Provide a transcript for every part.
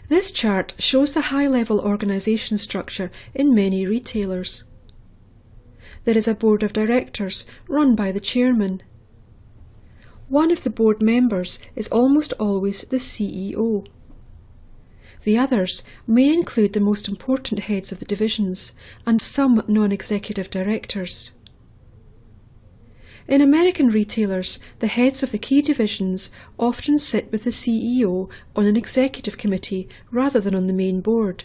This chart shows the high-level organisation structure in many retailers. There is a board of directors run by the chairman. One of the board members is almost always the CEO. The others may include the most important heads of the divisions and some non-executive directors. In American retailers, the heads of the key divisions often sit with the CEO on an executive committee rather than on the main board.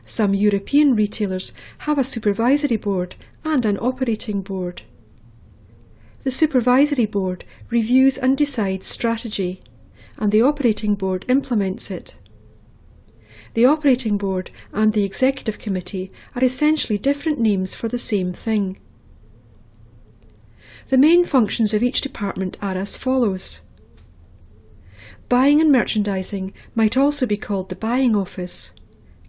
Some European retailers have a supervisory board and an operating board. The supervisory board reviews and decides strategy, and the operating board implements it. The operating board and the executive committee are essentially different names for the same thing. The main functions of each department are as follows. Buying and merchandising might also be called the buying office,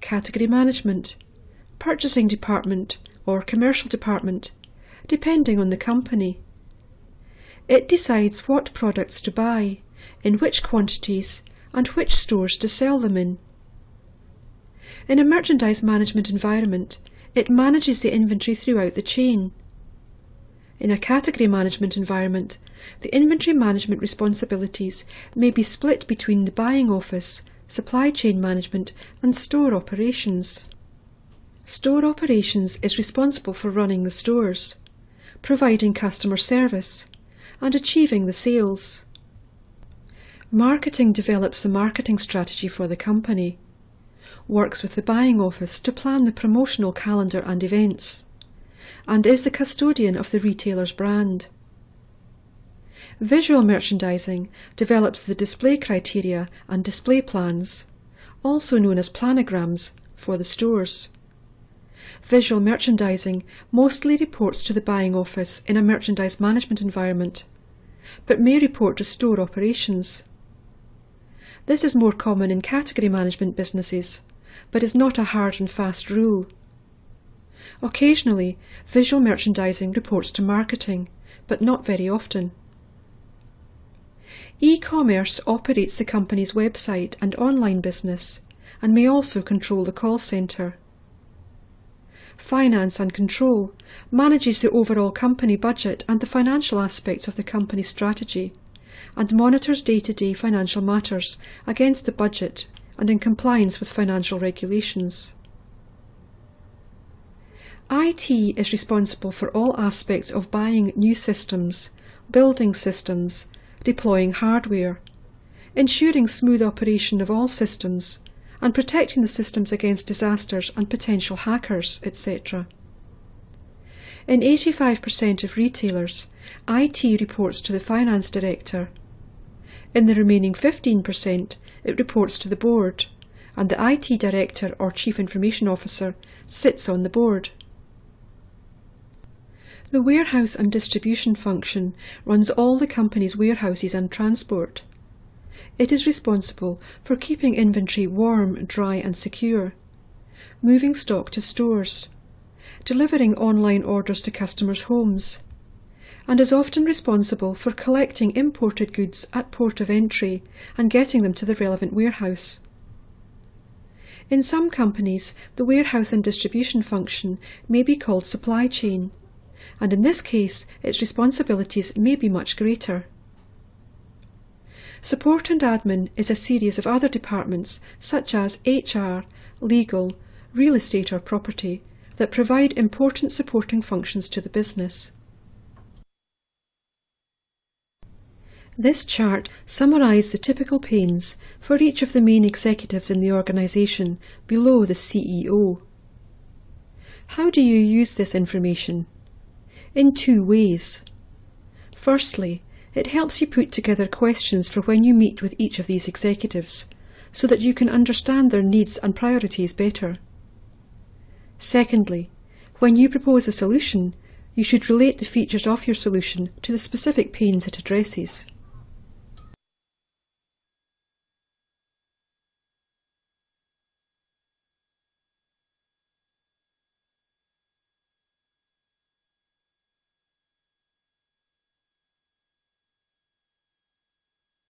category management, purchasing department, or commercial department, depending on the company. It decides what products to buy, in which quantities, and which stores to sell them in. In a merchandise management environment, it manages the inventory throughout the chain. In a category management environment, the inventory management responsibilities may be split between the buying office, supply chain management, and store operations. Store operations is responsible for running the stores, providing customer service, and achieving the sales. Marketing develops the marketing strategy for the company, works with the buying office to plan the promotional calendar and events, and is the custodian of the retailer's brand. Visual merchandising develops the display criteria and display plans, also known as planograms, for the stores. Visual merchandising mostly reports to the buying office in a merchandise management environment, but may report to store operations. This is more common in category management businesses, but is not a hard and fast rule. Occasionally, visual merchandising reports to marketing, but not very often. E-commerce operates the company's website and online business, and may also control the call centre. Finance and control manages the overall company budget and the financial aspects of the company strategy, and monitors day-to-day financial matters against the budget and in compliance with financial regulations. IT is responsible for all aspects of buying new systems, building systems, deploying hardware, ensuring smooth operation of all systems, and protecting the systems against disasters and potential hackers, etc. In 85% of retailers, IT reports to the finance director. In the remaining 15%, it reports to the board, and the IT director or chief information officer sits on the board. The warehouse and distribution function runs all the company's warehouses and transport. It is responsible for keeping inventory warm, dry and secure, moving stock to stores, delivering online orders to customers' homes, and is often responsible for collecting imported goods at port of entry and getting them to the relevant warehouse. In some companies, the warehouse and distribution function may be called supply chain, and in this case its responsibilities may be much greater. Support and admin is a series of other departments such as HR, legal, real estate or property that provide important supporting functions to the business. This chart summarised the typical pains for each of the main executives in the organisation below the CEO. How do you use this information? In two ways. Firstly, it helps you put together questions for when you meet with each of these executives, so that you can understand their needs and priorities better. Secondly, when you propose a solution, you should relate the features of your solution to the specific pains it addresses.